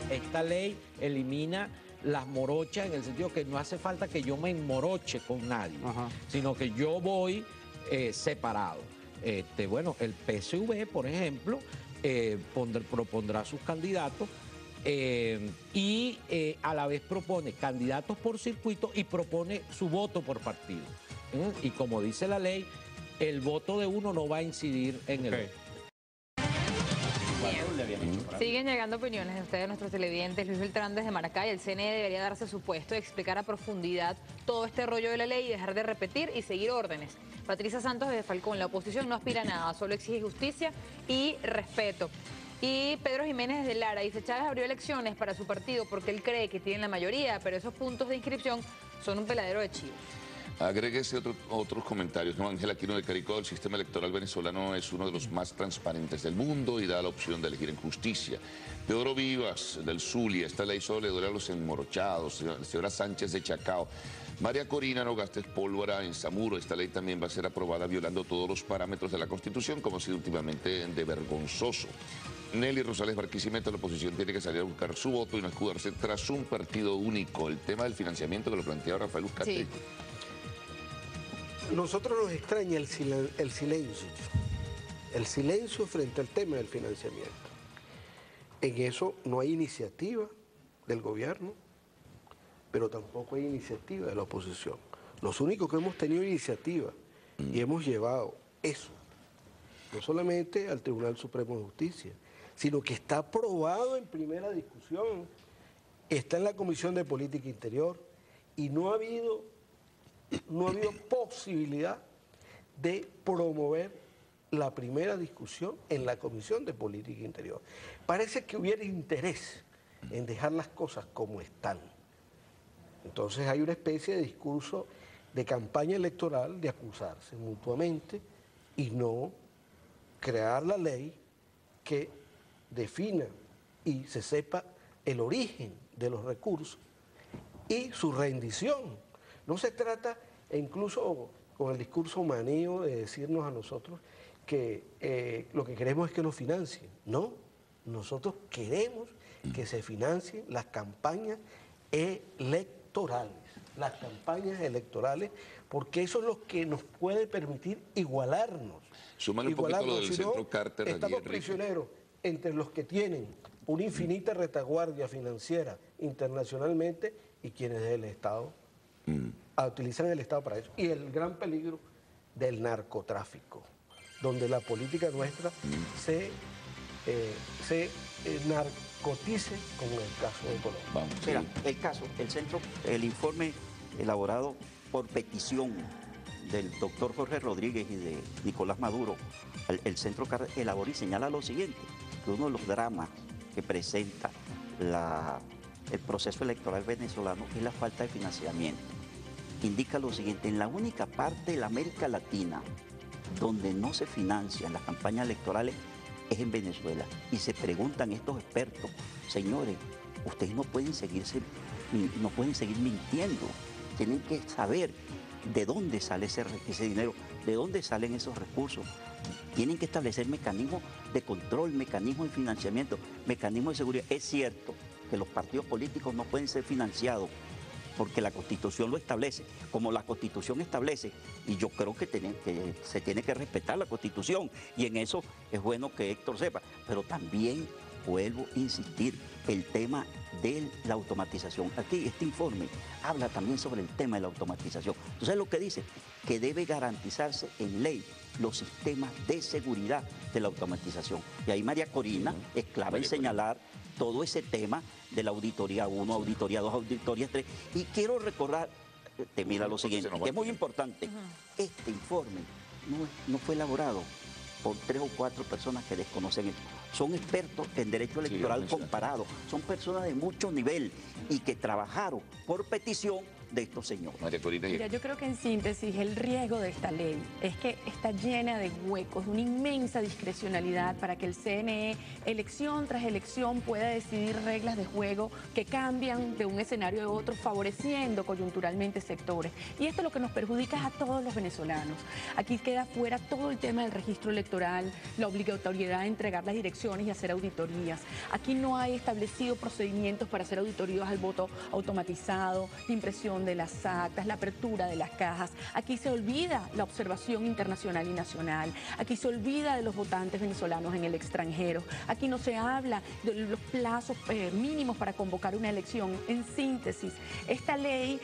esta ley elimina las morochas en el sentido que no hace falta que yo me enmoroche con nadie, sino que yo voy separado. Bueno, el PSV, por ejemplo, propondrá sus candidatos y a la vez propone candidatos por circuito y propone su voto por partido. Y como dice la ley, el voto de uno no va a incidir en el otro. Siguen llegando opiniones de ustedes, nuestros televidentes. Luis Beltrán desde Maracay: el CNE debería darse su puesto y explicar a profundidad todo este rollo de la ley y dejar de repetir y seguir órdenes. Patricia Santos desde Falcón: la oposición no aspira a nada, solo exige justicia y respeto. Y Pedro Jiménez desde Lara dice: Chávez abrió elecciones para su partido porque él cree que tiene la mayoría, pero esos puntos de inscripción son un peladero de chivo. Agréguese otros comentarios. ¿No? Ángel Aquino de Caricó: el sistema electoral venezolano es uno de los más transparentes del mundo y da la opción de elegir en justicia. Teodoro Vivas del Zulia: esta ley solo le duele a los enmorochados. Señora Sánchez de Chacao: María Corina: no gastes pólvora en Samuro, esta ley también va a ser aprobada violando todos los parámetros de la Constitución, como ha sido últimamente de vergonzoso. Nelly Rosales Barquisimeto: la oposición tiene que salir a buscar su voto y no escudarse tras un partido único. El tema del financiamiento que lo planteaba Rafael Uzcategui. Sí. Nosotros nos extraña el silencio frente al tema del financiamiento. En eso no hay iniciativa del gobierno, pero tampoco hay iniciativa de la oposición. Los únicos que hemos tenido iniciativa y hemos llevado eso, no solamente al Tribunal Supremo de Justicia, sino que está aprobado en primera discusión, está en la Comisión de Política Interior y no ha habido posibilidad de promover la primera discusión en la Comisión de Política Interior. Parece que hubiera interés en dejar las cosas como están. Entonces hay una especie de discurso de campaña electoral de acusarse mutuamente y no crear la ley que defina y se sepa el origen de los recursos y su rendición. No se trata, e incluso con el discurso manío de decirnos a nosotros que lo que queremos es que nos financien. No, nosotros queremos que se financien las campañas electorales. Las campañas electorales, porque eso es lo que nos puede permitir igualarnos. Súmale un poquito lo del Centro Carter. Estamos prisioneros entre los que tienen una infinita retaguardia financiera internacionalmente y quienes del Estado utilizan el Estado para eso. Y el gran peligro del narcotráfico, donde la política nuestra se narcotice con el caso de Colombia. Vamos, Mira, el informe elaborado por petición del doctor Jorge Rodríguez y de Nicolás Maduro, el Centro Carter elabora y señala lo siguiente: que uno de los dramas que presenta el proceso electoral venezolano es la falta de financiamiento. Indica lo siguiente: en la única parte de la América Latina donde no se financian las campañas electorales es en Venezuela. Y se preguntan estos expertos: señores, ustedes no pueden seguir mintiendo, tienen que saber de dónde sale ese dinero, de dónde salen esos recursos. Tienen que establecer mecanismos de control, mecanismos de financiamiento, mecanismos de seguridad. Es cierto que los partidos políticos no pueden ser financiados porque la Constitución lo establece, como la Constitución establece, y yo creo que se tiene que respetar la Constitución, y en eso es bueno que Héctor sepa, pero también vuelvo a insistir, el tema de la automatización. Aquí este informe habla también sobre el tema de la automatización. Entonces lo que dice, que debe garantizarse en ley los sistemas de seguridad de la automatización. Y ahí María Corina es clave en señalar todo ese tema de la auditoría 1, auditoría 2, auditoría 3. Y quiero recordar, mira lo siguiente, que es muy importante. Este informe no fue elaborado por 3 o 4 personas que desconocen esto. Son expertos en derecho electoral comparado, son personas de mucho nivel y que trabajaron por petición de estos señores. María Corina. Mira, yo creo que en síntesis el riesgo de esta ley es que está llena de huecos, una inmensa discrecionalidad para que el CNE, elección tras elección, pueda decidir reglas de juego que cambian de un escenario a otro, favoreciendo coyunturalmente sectores. Y esto lo que nos perjudica es a todos los venezolanos. Aquí queda fuera todo el tema del registro electoral, la obligatoriedad de entregar las direcciones y hacer auditorías. Aquí no hay establecido procedimientos para hacer auditorías al voto automatizado, la impresión de las actas, la apertura de las cajas. Aquí se olvida la observación internacional y nacional. Aquí se olvida de los votantes venezolanos en el extranjero. Aquí no se habla de los plazos mínimos para convocar una elección. En síntesis, esta ley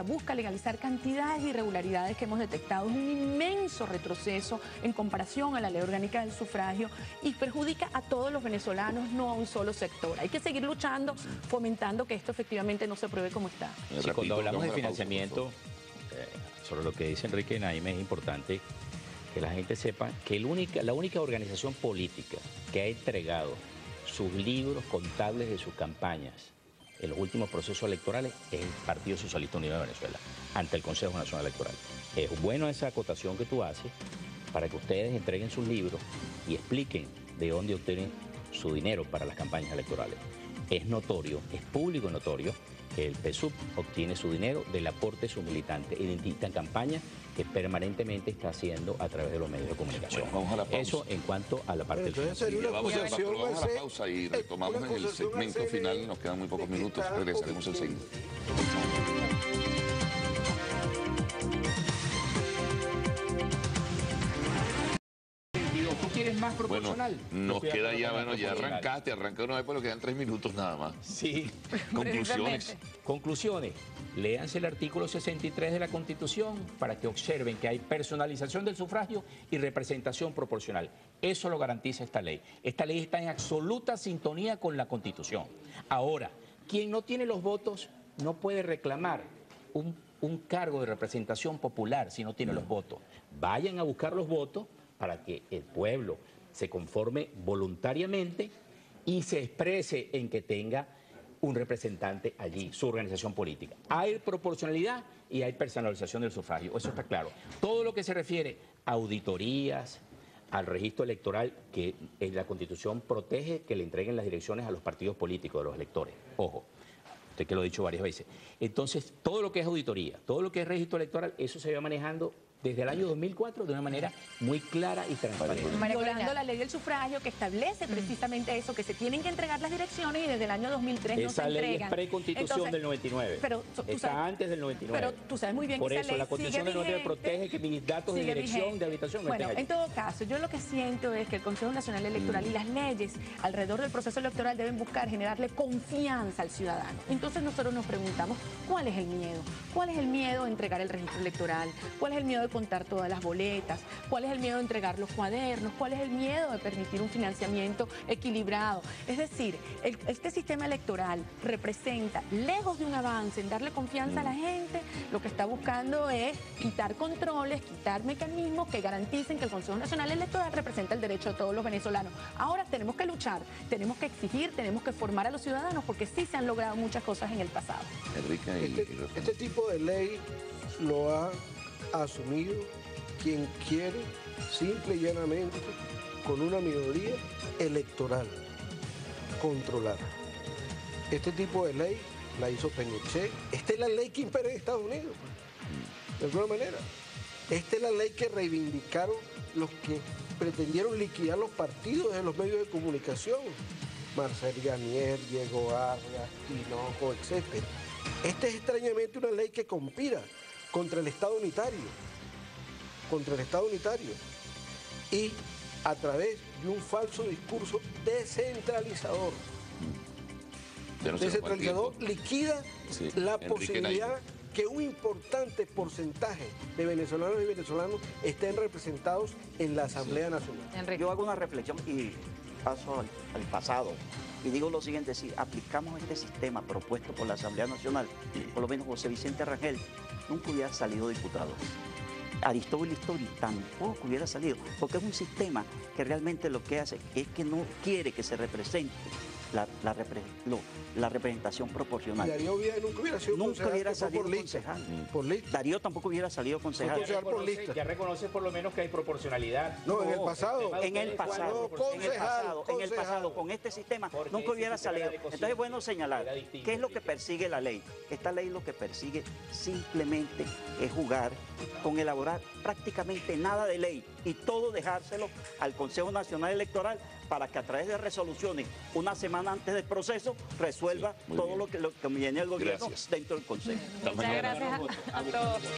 busca legalizar cantidades de irregularidades que hemos detectado. Es un inmenso retroceso en comparación a la ley orgánica del sufragio y perjudica a todos los venezolanos, no a un solo sector. Hay que seguir luchando, fomentando que esto efectivamente no se apruebe como está. Sí, cuando hablamos de financiamiento, sobre lo que dice Enrique Naime, es importante que la gente sepa que la única organización política que ha entregado sus libros contables de sus campañas en los últimos procesos electorales es el Partido Socialista Unido de Venezuela, ante el Consejo Nacional Electoral. Es bueno esa acotación que tú haces para que ustedes entreguen sus libros y expliquen de dónde obtienen su dinero para las campañas electorales. Es notorio, es público notorio, que el PSUV obtiene su dinero del aporte de sus militantes en campañas que permanentemente está haciendo a través de los medios de comunicación. Bueno, vamos a la pausa. Eso en cuanto a la parte del financiamiento. Vamos a la pausa y retomamos en el segmento final. Nos quedan muy pocos minutos. Regresaremos enseguida. ¿Tú quieres más proporcional? Bueno, nos queda ya arranca una vez, pero quedan 3 minutos nada más. Sí. Conclusiones. Conclusiones. Léanse el artículo 63 de la Constitución para que observen que hay personalización del sufragio y representación proporcional. Eso lo garantiza esta ley. Esta ley está en absoluta sintonía con la Constitución. Ahora, quien no tiene los votos no puede reclamar un cargo de representación popular si no tiene los votos. Vayan a buscar los votos para que el pueblo se conforme voluntariamente y se exprese en que tenga un representante allí, su organización política. Hay proporcionalidad y hay personalización del sufragio, eso está claro. Todo lo que se refiere a auditorías, al registro electoral, que en la Constitución protege que le entreguen las direcciones a los partidos políticos de los electores. Ojo, usted que lo ha dicho varias veces. Entonces, todo lo que es auditoría, todo lo que es registro electoral, eso se va manejando desde el año 2004 de una manera muy clara y transparente. Violando la ley del sufragio que establece precisamente eso, que se tienen que entregar las direcciones y desde el año 2003 no se entregan. Esa ley es preconstitución del 99. Pero está antes del 99. Pero tú sabes muy bien por que eso esa ley la Constitución del 99 protege que mis datos de dirección, de habitación no estén allí. En todo caso, yo lo que siento es que el Consejo Nacional Electoral y las leyes alrededor del proceso electoral deben buscar generarle confianza al ciudadano. Entonces nosotros nos preguntamos, ¿cuál es el miedo? ¿Cuál es el miedo de entregar el registro electoral? ¿Cuál es el miedo de contar todas las boletas? ¿Cuál es el miedo de entregar los cuadernos? ¿Cuál es el miedo de permitir un financiamiento equilibrado? Es decir, este sistema electoral representa, lejos de un avance en darle confianza a la gente, lo que está buscando es quitar controles, quitar mecanismos que garanticen que el Consejo Nacional Electoral representa el derecho de todos los venezolanos. Ahora tenemos que luchar, tenemos que exigir, tenemos que formar a los ciudadanos porque sí se han logrado muchas cosas en el pasado. Este tipo de ley lo ha asumido quien quiere simple y llanamente con una minoría electoral controlada. Este tipo de ley la hizo Pinochet. Esta es la ley que impera en Estados Unidos, de alguna manera. Esta es la ley que reivindicaron los que pretendieron liquidar los partidos en los medios de comunicación. Marcel Garnier, Diego Vargas, Tinoco, etc. Esta es extrañamente una ley que conspira contra el Estado unitario. Y a través de un falso discurso descentralizador. Liquida la posibilidad que un importante porcentaje de venezolanos y venezolanos estén representados en la Asamblea Nacional. Yo hago una reflexión y paso al pasado y digo lo siguiente: si aplicamos este sistema propuesto por la Asamblea Nacional, por lo menos José Vicente Rangel nunca hubiera salido diputado. Aristóbulo Listori tampoco hubiera salido, porque es un sistema que realmente lo que hace es que no quiere que se represente la representación proporcional. Darío nunca hubiera sido Nunca hubiera concejal, salido por lista. concejal. Por lista. Darío tampoco hubiera salido concejal. Concejal por lista. Ya reconoce por lo menos que hay proporcionalidad. No, en el pasado. En el pasado, concejal. con este sistema, Porque nunca hubiera ese sistema salido. de cocina Entonces es bueno señalar, era distinto, ¿qué es lo que persigue la ley? Esta ley lo que persigue simplemente es jugar con elaborar prácticamente nada de ley y todo dejárselo al Consejo Nacional Electoral para que a través de resoluciones una semana antes del proceso resuelva muy todo bien. lo que viene el gobierno Gracias. dentro del Consejo. Muchas gracias a todos.